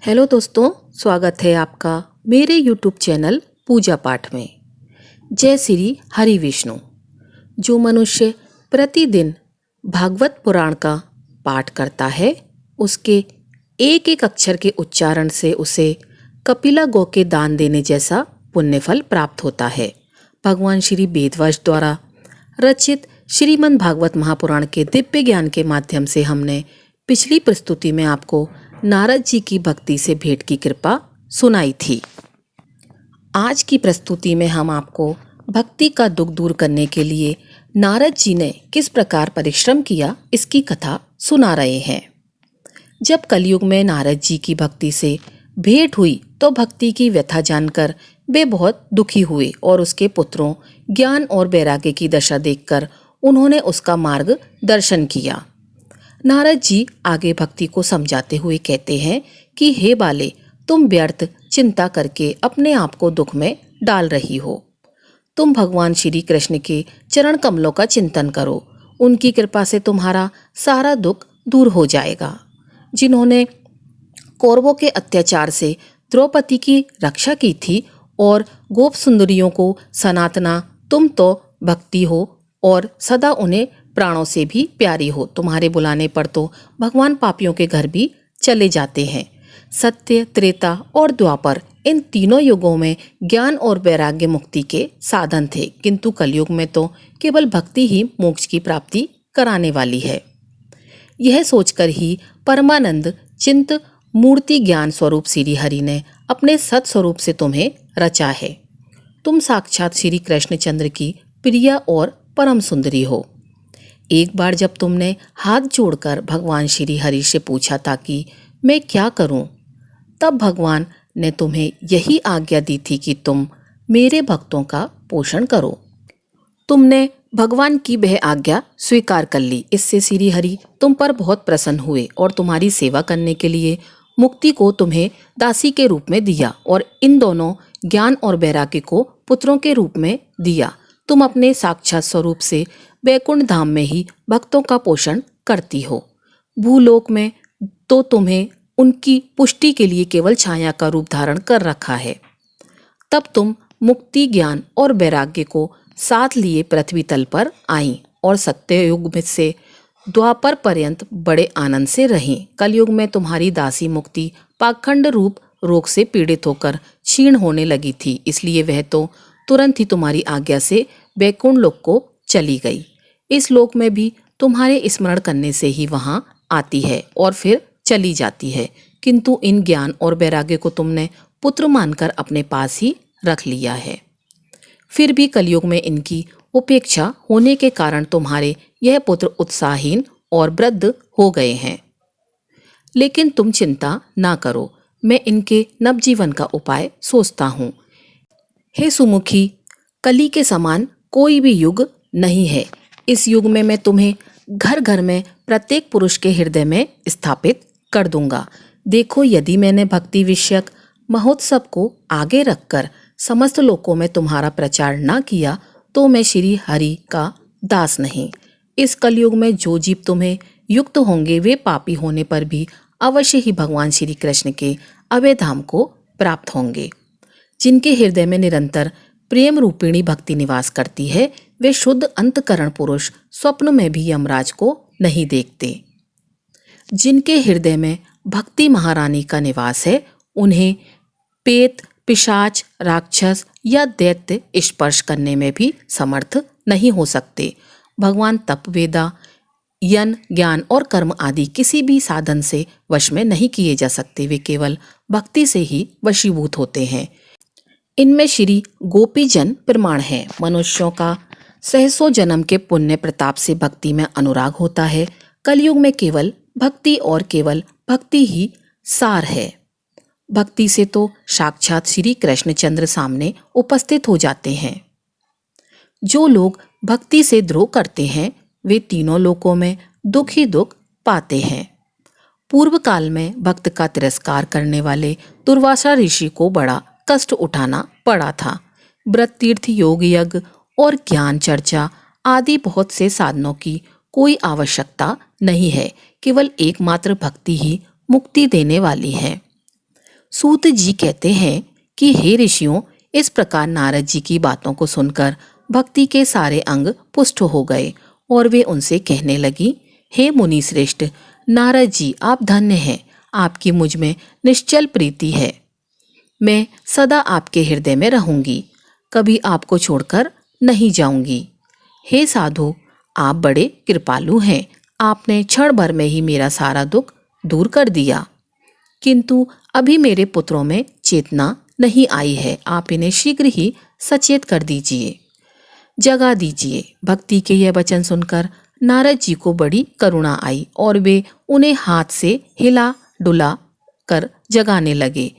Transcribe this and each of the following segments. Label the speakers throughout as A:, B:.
A: Hello दोस्तों, स्वागत है आपका मेरे यूट्यूब चैनल पूजा पाठ में। जय श्री हरि विष्णु। जो मनुष्य प्रतिदिन भागवत पुराण का पाठ करता है, उसके एक एक अक्षर के उच्चारण से उसे कपिला गौ के दान देने जैसा पुण्यफल प्राप्त होता है। भगवान श्री वेदव्यास द्वारा रचित श्रीमद् भागवत महापुराण के दिव्य ज्ञान के माध्यम से हमने पिछली प्रस्तुति में आपको नारद जी की भक्ति से भेंट की कृपा सुनाई थी। आज की प्रस्तुति में हम आपको भक्ति का दुख दूर करने के लिए नारद जी ने किस प्रकार परिश्रम किया, इसकी कथा सुना रहे हैं। जब कलयुग में नारद जी की भक्ति से भेंट हुई तो भक्ति की व्यथा जानकर वे बहुत दुखी हुए और उसके पुत्रों ज्ञान और वैराग्य की दशा देखकर उन्होंने उसका मार्ग दर्शन किया। नारद जी आगे भक्ति को समझाते हुए कहते हैं कि हे बाले, तुम व्यर्थ चिंता करके अपने आप को दुख में डाल रही हो। तुम भगवान श्री कृष्ण के चरण कमलों का चिंतन करो, उनकी कृपा से तुम्हारा सारा दुख दूर हो जाएगा। जिन्होंने कौरवों के अत्याचार से द्रौपदी की रक्षा की थी और गोप सुंदरियों को सनातना, तुम तो भक्ति हो और सदा उन्हें प्राणों से भी प्यारी हो। तुम्हारे बुलाने पर तो भगवान पापियों के घर भी चले जाते हैं। सत्य, त्रेता और द्वापर, इन तीनों युगों में ज्ञान और वैराग्य मुक्ति के साधन थे, किंतु कलयुग में तो केवल भक्ति ही मोक्ष की प्राप्ति कराने वाली है। यह सोचकर ही परमानंद चिंत मूर्ति ज्ञान स्वरूप श्री हरि ने अपने सत स्वरूप से तुम्हें रचा है। तुम साक्षात श्री कृष्णचंद्र की प्रिया और परम सुंदरी हो। एक बार जब तुमने हाथ जोड़कर भगवान श्री हरि से पूछा था कि मैं क्या करूं, तब भगवान ने तुम्हें यही आज्ञा दी थी कि तुम मेरे भक्तों का पोषण करो। तुमने भगवान की वह आज्ञा स्वीकार कर ली। इससे श्री हरि तुम पर बहुत प्रसन्न हुए और तुम्हारी सेवा करने के लिए मुक्ति को तुम्हें दासी के रूप में दिया और इन दोनों ज्ञान और वैराग्य को पुत्रों के रूप में दिया। तुम अपने साक्षात स्वरूप से वैकुंठ धाम में ही भक्तों का पोषण करती हो। भूलोक में तो तुम्हें उनकी पुष्टि के लिए केवल छाया का रूप धारण कर रखा है। तब तुम मुक्ति, ज्ञान और वैराग्य को साथ लिए पृथ्वी तल पर आई और सत्ययुग में से द्वापर पर्यंत बड़े आनंद से रहीं। कलयुग में तुम्हारी दासी मुक्ति पाखंड रूप रोग से पीड़ित होकर क्षीण होने लगी थी, इसलिए वह तो तुरंत ही तुम्हारी आज्ञा से वैकुंठ लोक को चली गई। इस लोक में भी तुम्हारे स्मरण करने से ही वहां आती है और फिर चली जाती है, किंतु इन ज्ञान और वैराग्य को तुमने पुत्र मानकर अपने पास ही रख लिया है। फिर भी कलयुग में इनकी उपेक्षा होने के कारण तुम्हारे यह पुत्र उत्साहहीन और वृद्ध हो गए हैं। लेकिन तुम चिंता ना करो, मैं इनके नवजीवन का उपाय सोचता हूँ। हे सुमुखी, कली के समान कोई भी युग नहीं है। इस युग में मैं तुम्हें घर घर में प्रत्येक पुरुष के हृदय में स्थापित कर दूंगा। देखो, यदि मैंने भक्ति विषयक महोत्सव को आगे रखकर समस्त लोकों में तुम्हारा प्रचार ना किया तो मैं श्री हरि का दास नहीं। इस कलयुग में जो जीव तुम्हें युक्त होंगे वे पापी होने पर भी अवश्य ही भगवान श्री कृष्ण के अभय धाम को प्राप्त होंगे। जिनके हृदय में निरंतर प्रेम रूपिणी भक्ति निवास करती है, वे शुद्ध अंतकरण पुरुष स्वप्न में भी यमराज को नहीं देखते। जिनके हृदय में भक्ति महारानी का निवास है, उन्हें पेत, पिशाच, राक्षस या दैत्य स्पर्श करने में भी समर्थ नहीं हो सकते। भगवान तप, वेदा, यन, ज्ञान और कर्म आदि किसी भी साधन से वश में नहीं किए जा सकते। वे केवल भक्ति से ही वशीभूत होते हैं। इनमें श्री गोपीजन प्रमाण है। मनुष्यों का सहसों जन्म के पुण्य प्रताप से भक्ति में अनुराग होता है। कलयुग में केवल भक्ति और केवल भक्ति ही सार है। भक्ति से तो साक्षात श्री कृष्णचंद्र सामने उपस्थित हो जाते हैं। जो लोग भक्ति से द्रोह करते हैं वे तीनों लोकों में दुख ही दुख पाते हैं। पूर्व काल में भक्त का तिरस्कार करने वाले दुर्वासा ऋषि को बड़ा कष्ट उठाना पड़ा था। व्रत, तीर्थ, योग, यज्ञ और ज्ञान चर्चा आदि बहुत से साधनों की कोई आवश्यकता नहीं है। केवल एकमात्र भक्ति ही मुक्ति देने वाली है। सूत जी कहते हैं कि हे ऋषियों, इस प्रकार नारद जी की बातों को सुनकर भक्ति के सारे अंग पुष्ट हो गए और वे उनसे कहने लगी, हे मुनि श्रेष्ठ, नारद जी आप धन्य हैं, आपकी मुझ में निश्चल प्रीति है। मैं सदा आपके हृदय में रहूंगी, कभी आपको छोड़कर नहीं जाऊंगी। हे साधु, आप बड़े कृपालु हैं, आपने क्षण भर में ही मेरा सारा दुख दूर कर दिया। किंतु अभी मेरे पुत्रों में चेतना नहीं आई है, आप इन्हें शीघ्र ही सचेत कर दीजिए, जगा दीजिए। भक्ति के यह वचन सुनकर नारद जी को बड़ी करुणा आई और वे उन्हें हाथ से हिला डुला कर जगाने लगे।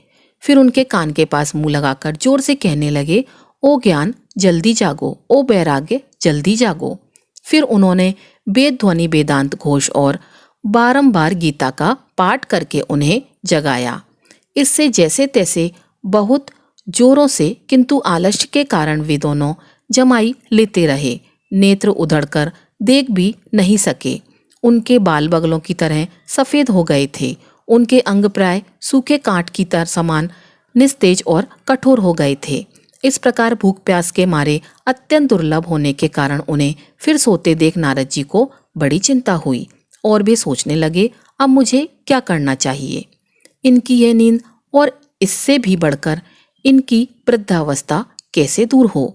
A: फिर उनके कान के पास मुंह लगाकर जोर से कहने लगे, ओ ज्ञान जल्दी जागो, ओ वैराग्य जल्दी जागो। फिर उन्होंने वेद ध्वनि वेदांत घोष और बारंबार गीता का पाठ करके उन्हें जगाया। इससे जैसे तैसे बहुत जोरों से, किंतु आलस्य के कारण वे दोनों जमाई लेते रहे, नेत्र उधड़कर देख भी नहीं सके। उनके बाल बगलों की तरह सफेद हो गए थे, उनके अंग प्राय सूखे काठ की तरह समान निस्तेज और कठोर हो गए थे। इस प्रकार भूख प्यास के मारे अत्यंत दुर्लभ होने के कारण उन्हें फिर सोते देख नारद जी को बड़ी चिंता हुई और वे सोचने लगे, अब मुझे क्या करना चाहिए। इनकी यह नींद और इससे भी बढ़कर इनकी वृद्धावस्था कैसे दूर हो।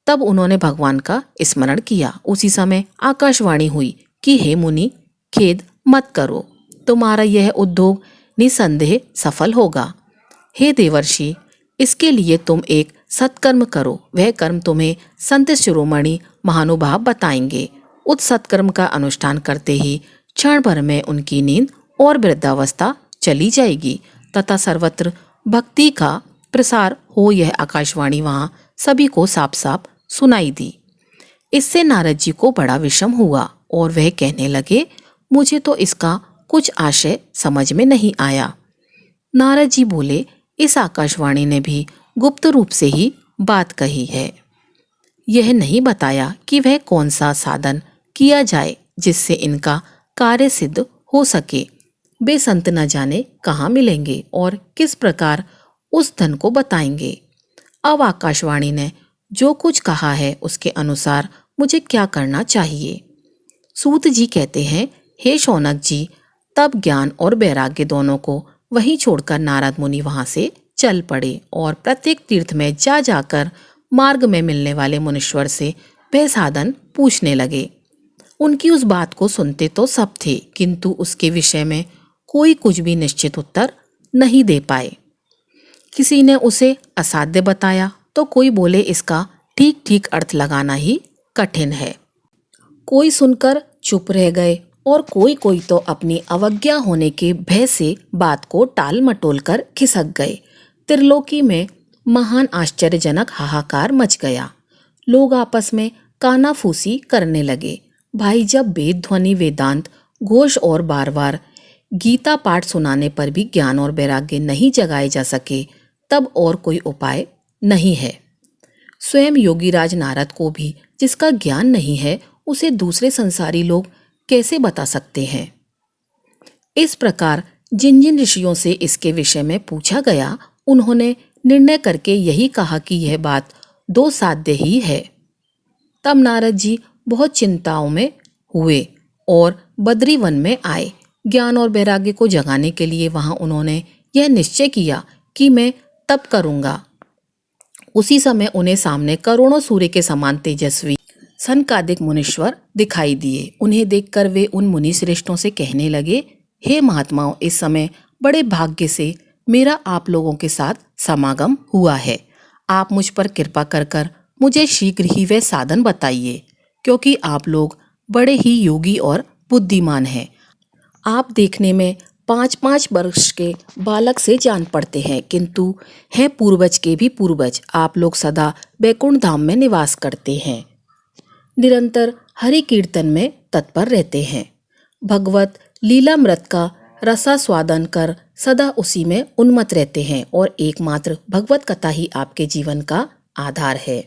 A: तब उन्होंने भगवान का स्मरण किया। उसी समय आकाशवाणी हुई कि हे मुनि, खेद मत करो, तुम्हारा यह उद्योग निसंदेह सफल होगा। हे देवर्षि, इसके लिए तुम एक सत्कर्म करो, वह कर्म तुम्हें संत शिरोमणि महानुभाव बताएंगे। उस सत्कर्म का अनुष्ठान करते ही क्षण भर में उनकी नींद और वृद्धावस्था चली जाएगी तथा सर्वत्र भक्ति का प्रसार हो। यह आकाशवाणी वहां सभी को साफ साफ सुनाई दी। इससे नारद जी को बड़ा विषम हुआ और वह कहने लगे, मुझे तो इसका कुछ आशय समझ में नहीं आया। नारद जी बोले, इस आकाशवाणी ने भी गुप्त रूप से ही बात कही है। यह नहीं बताया कि वह कौन सा साधन किया जाए जिससे इनका कार्य सिद्ध हो सके। वे संत न जाने कहाँ मिलेंगे और किस प्रकार उस धन को बताएंगे। अब आकाशवाणी ने जो कुछ कहा है उसके अनुसार मुझे क्या करना चाहिए। सूत जी कहते हैं, हे शौनक जी, तब ज्ञान और वैराग्य दोनों को वहीं छोड़कर नारद मुनि वहां से चल पड़े और प्रत्येक तीर्थ में जा जाकर मार्ग में मिलने वाले मुनीश्वर से वह साधन पूछने लगे। उनकी उस बात को सुनते तो सब थे, किंतु उसके विषय में कोई कुछ भी निश्चित उत्तर नहीं दे पाए। किसी ने उसे असाध्य बताया तो कोई बोले इसका ठीक ठीक अर्थ लगाना ही कठिन है। कोई सुनकर चुप रह गए और कोई कोई तो अपनी अवज्ञा होने के भय से बात को टाल मटोल कर खिसक गए। त्रिलोकी में महान आश्चर्यजनक हाहाकार मच गया। लोग आपस में कानाफूसी करने लगे। भाई, जब वेद ध्वनि वेदांत घोष और बार बार गीता पाठ सुनाने पर भी ज्ञान और वैराग्य नहीं जगाए जा सके, तब और कोई उपाय नहीं है। स्वयं योगीराज नारद को भी जिसका ज्ञान नहीं है, उसे दूसरे संसारी लोग कैसे बता सकते हैं। इस प्रकार जिन जिन ऋषियों से इसके विषय में पूछा गया, उन्होंने निर्णय करके यही कहा कि यह बात दो साध्य ही है। तब नारद जी बहुत चिंताओं में हुए और बद्रीवन में आए। ज्ञान और वैराग्य को जगाने के लिए वहां उन्होंने यह निश्चय किया कि मैं तप करूंगा। उसी समय उन्हें सामने करोड़ों सूर्य के समान तेजस्वी सनकादिक मुनीश्वर दिखाई दिए। उन्हें देखकर वे उन मुनि श्रेष्ठों से कहने लगे, हे महात्माओं, इस समय बड़े भाग्य से मेरा आप लोगों के साथ समागम हुआ है। आप मुझ पर कृपा कर कर मुझे शीघ्र ही वह साधन बताइए, क्योंकि आप लोग बड़े ही योगी और बुद्धिमान हैं। आप देखने में 5-5 वर्ष के बालक से जान पड़ते हैं, किंतु हैं पूर्वज के भी पूर्वज। आप लोग सदा बैकुंठ धाम में निवास करते हैं, निरंतर हरि कीर्तन में तत्पर रहते हैं, भगवत लीलामृत का रसास्वादन कर सदा उसी में उन्मत्त रहते हैं और एकमात्र भगवत कथा ही आपके जीवन का आधार है।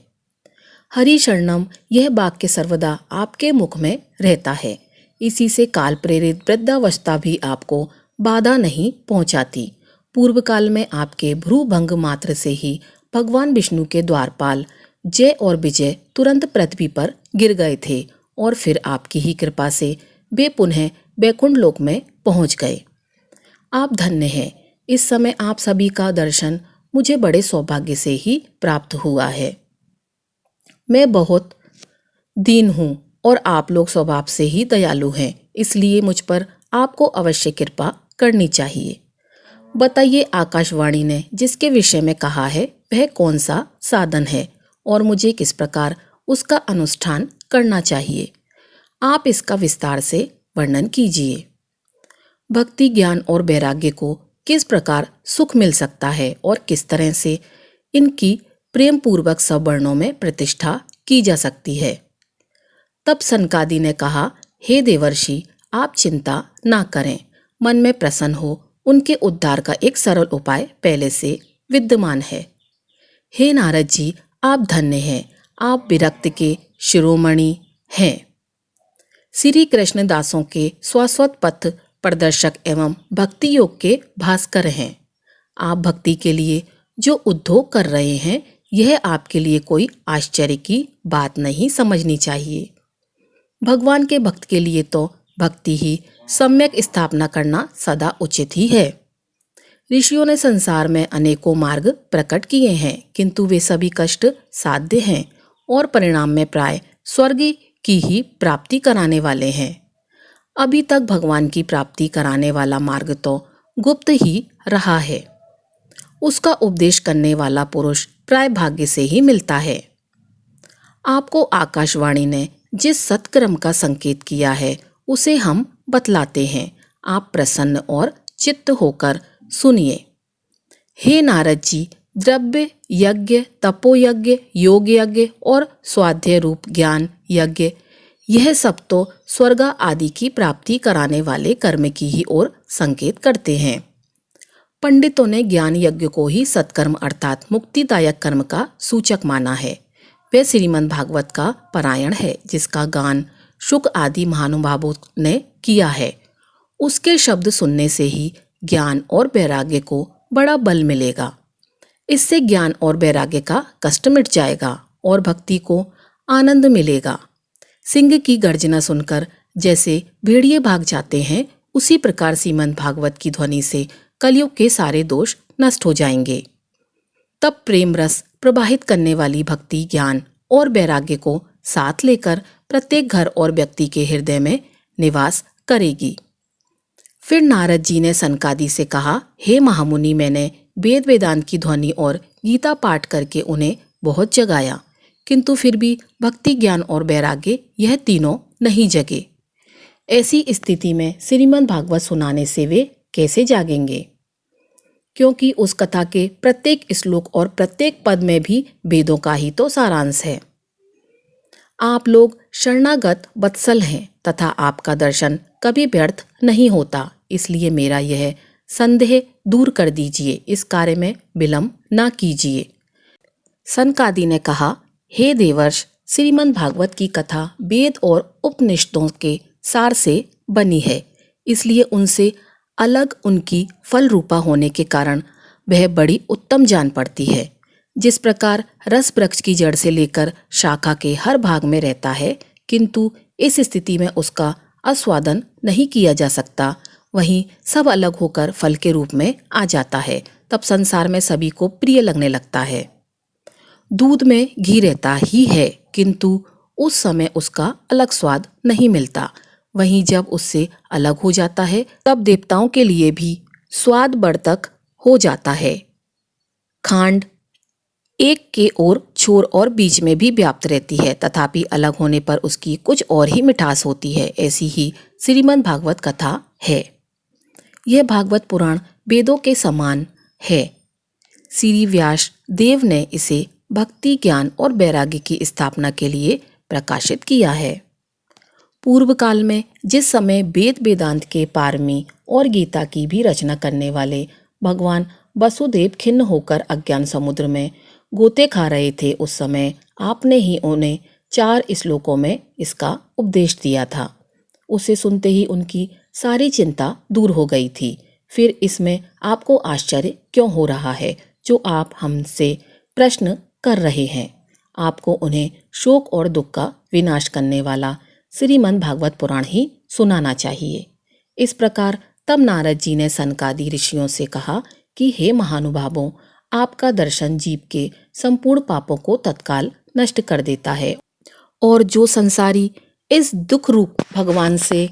A: हरि शरणम, यह वाक्य सर्वदा आपके मुख में रहता है। इसी से काल प्रेरित वृद्धावस्था भी आपको बाधा नहीं पहुंचाती। पूर्व काल में आपके भ्रूभंग मात्र से ही भगवान विष्णु के द्वारपाल जय और विजय तुरंत पृथ्वी पर गिर गए थे और फिर आपकी ही कृपा से वे पुनः वैकुंठ लोक में पहुंच गए। आप धन्य हैं। इस समय आप सभी का दर्शन मुझे बड़े सौभाग्य से ही प्राप्त हुआ है। मैं बहुत दीन हूँ और आप लोग स्वभाव से ही दयालु हैं, इसलिए मुझ पर आपको अवश्य कृपा करनी चाहिए। बताइए, आकाशवाणी ने जिसके विषय में कहा है वह कौन सा साधन है और मुझे किस प्रकार उसका अनुष्ठान करना चाहिए। आप इसका विस्तार से वर्णन कीजिए। भक्ति, ज्ञान और वैराग्य को किस प्रकार सुख मिल सकता है और किस तरह से इनकी प्रेम पूर्वक सब वर्णों में प्रतिष्ठा की जा सकती है। तब सनकादि ने कहा, हे देवर्षि, आप चिंता ना करें, मन में प्रसन्न हो। उनके उद्धार का एक सरल उपाय पहले से विद्यमान है। हे नारद जी, आप धन्य हैं, आप विरक्त के शिरोमणि हैं। श्री कृष्ण दासों के शाश्वत पथ प्रदर्शक एवं भक्ति योग के भास्कर हैं। आप भक्ति के लिए जो उद्योग कर रहे हैं, यह आपके लिए कोई आश्चर्य की बात नहीं समझनी चाहिए। भगवान के भक्त के लिए तो भक्ति ही सम्यक स्थापना करना सदा उचित ही है। ऋषियों ने संसार में अनेकों मार्ग प्रकट किए हैं, किंतु वे सभी कष्ट साध्य हैं और परिणाम में प्राय स्वर्ग की ही प्राप्ति कराने वाले हैं। अभी तक भगवान की प्राप्ति कराने वाला मार्ग तो गुप्त ही रहा है। उसका उपदेश करने वाला पुरुष प्राय भाग्य से ही मिलता है। आपको आकाशवाणी ने जिस सत्कर्म का संकेत किया है उसे हम बतलाते हैं। आप प्रसन्न और चित्त होकर सुनिए। हे नारद जी, द्रव्य यज्ञ, तपोयज्ञ, योग यज्ञ और स्वाध्याय रूप ज्ञान यज्ञ, यह सब तो स्वर्ग आदि की प्राप्ति कराने वाले कर्म की ही ओर संकेत करते हैं। पंडितों ने ज्ञान यज्ञ को ही सत्कर्म अर्थात मुक्तिदायक कर्म का सूचक माना है। वह श्रीमद् भागवत का पारायण है, जिसका गान शुक आदि महानुभावों ने किया है। उसके शब्द सुनने से ही ज्ञान और वैराग्य को बड़ा बल मिलेगा। इससे ज्ञान और वैराग्य का कष्ट मिट जाएगा और भक्ति को आनंद मिलेगा। सिंह की गर्जना सुनकर जैसे भेड़िए भाग जाते हैं, उसी प्रकार श्रीमद् भागवत की ध्वनि से कलयुग के सारे दोष नष्ट हो जाएंगे। तब प्रेम रस प्रवाहित करने वाली भक्ति, ज्ञान और वैराग्य को साथ लेकर प्रत्येक घर और व्यक्ति के हृदय में निवास करेगी। फिर नारद जी ने सनकादि से कहा, हे महामुनि, मैंने वेद वेदांत की ध्वनि और गीता पाठ करके उन्हें बहुत जगाया, किंतु फिर भी भक्ति, ज्ञान और वैराग्य यह तीनों नहीं जगे। ऐसी स्थिति में श्रीमद् भागवत सुनाने से वे कैसे जागेंगे? क्योंकि उस कथा के प्रत्येक श्लोक और प्रत्येक पद में भी वेदों का ही तो सारांश है। आप लोग शरणागत वत्सल हैं तथा आपका दर्शन कभी व्यर्थ नहीं होता, इसलिए मेरा यह संदेह दूर कर दीजिए, इस कार्य में विलंब ना कीजिए। सनकादि ने कहा, हे देवर्ष, श्रीमद् भागवत की कथा वेद और उपनिषदों के सार से बनी है, इसलिए उनसे अलग उनकी फल रूपा होने के कारण वह बड़ी उत्तम जान पड़ती है। जिस प्रकार रस वृक्ष की जड़ से लेकर शाखा के हर भाग में रहता है, किंतु इस स्थिति में उसका आस्वादन नहीं किया जा सकता, वहीं सब अलग होकर फल के रूप में आ जाता है, तब संसार में सभी को प्रिय लगने लगता है। दूध में घी रहता ही है, किंतु उस समय उसका अलग स्वाद नहीं मिलता। वहीं जब उससे अलग हो जाता है, तब देवताओं के लिए भी स्वाद बढ़तक हो जाता है। खांड एक के ओर छोर और बीच में भी व्याप्त रहती है, तथापि अलग होने पर उसकी कुछ और ही मिठास होती है। ऐसी ही श्रीमद् भागवत कथा है। यह भागवत पुराण वेदों के समान है। श्री व्यास देव ने इसे भक्ति, ज्ञान और वैराग्य की स्थापना के लिए प्रकाशित किया है। पूर्व काल में जिस समय वेद वेदांत के पारमी और गीता की भी रचना करने वाले भगवान वसुदेव खिन्न होकर अज्ञान समुद्र में गोते खा रहे थे, उस समय आपने ही उन्हें 4 श्लोकों में इसका उपदेश दिया था। उसे सुनते ही उनकी सारी चिंता दूर हो गई थी। फिर इसमें आपको आश्चर्य क्यों हो रहा है जो आप हमसे प्रश्न कर रहे हैं? आपको उन्हें शोक और दुख का विनाश करने वाला श्रीमद् भागवत पुराण ही सुनाना चाहिए। इस प्रकार तब नारद जी ने सनकादि ऋषियों से कहा कि हे महानुभावों, आपका दर्शन जीव के संपूर्ण पापों को तत्काल नष्ट कर देता है और जो संसारी इस दुख रूप भगवान से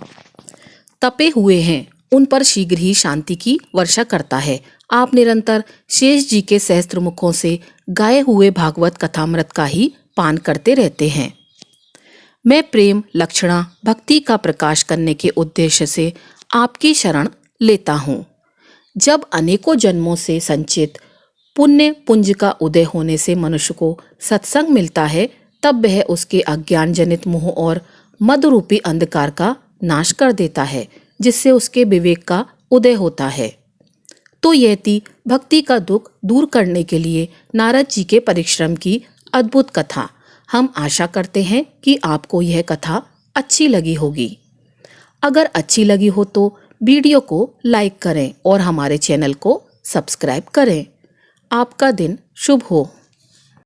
A: तपे हुए हैं उन पर शीघ्र ही शांति की वर्षा करता है। आप निरंतर शेष जी के सहस्त्र मुखों से गाए हुए भागवत कथामृत का ही पान करते रहते हैं। मैं प्रेम लक्षणा भक्ति का प्रकाश करने के उद्देश्य से आपकी शरण लेता हूँ। जब अनेकों जन्मों से संचित पुण्य पुंज का उदय होने से मनुष्य को सत्संग मिलता है, तब वह उसके अज्ञान जनित मोह और मद रूपी अंधकार का नाश कर देता है, जिससे उसके विवेक का उदय होता है। तो यह थी भक्ति का दुख दूर करने के लिए नारद जी के परिश्रम की अद्भुत कथा। हम आशा करते हैं कि आपको यह कथा अच्छी लगी होगी। अगर अच्छी लगी हो तो वीडियो को लाइक करें और हमारे चैनल को सब्सक्राइब करें। आपका दिन शुभ हो।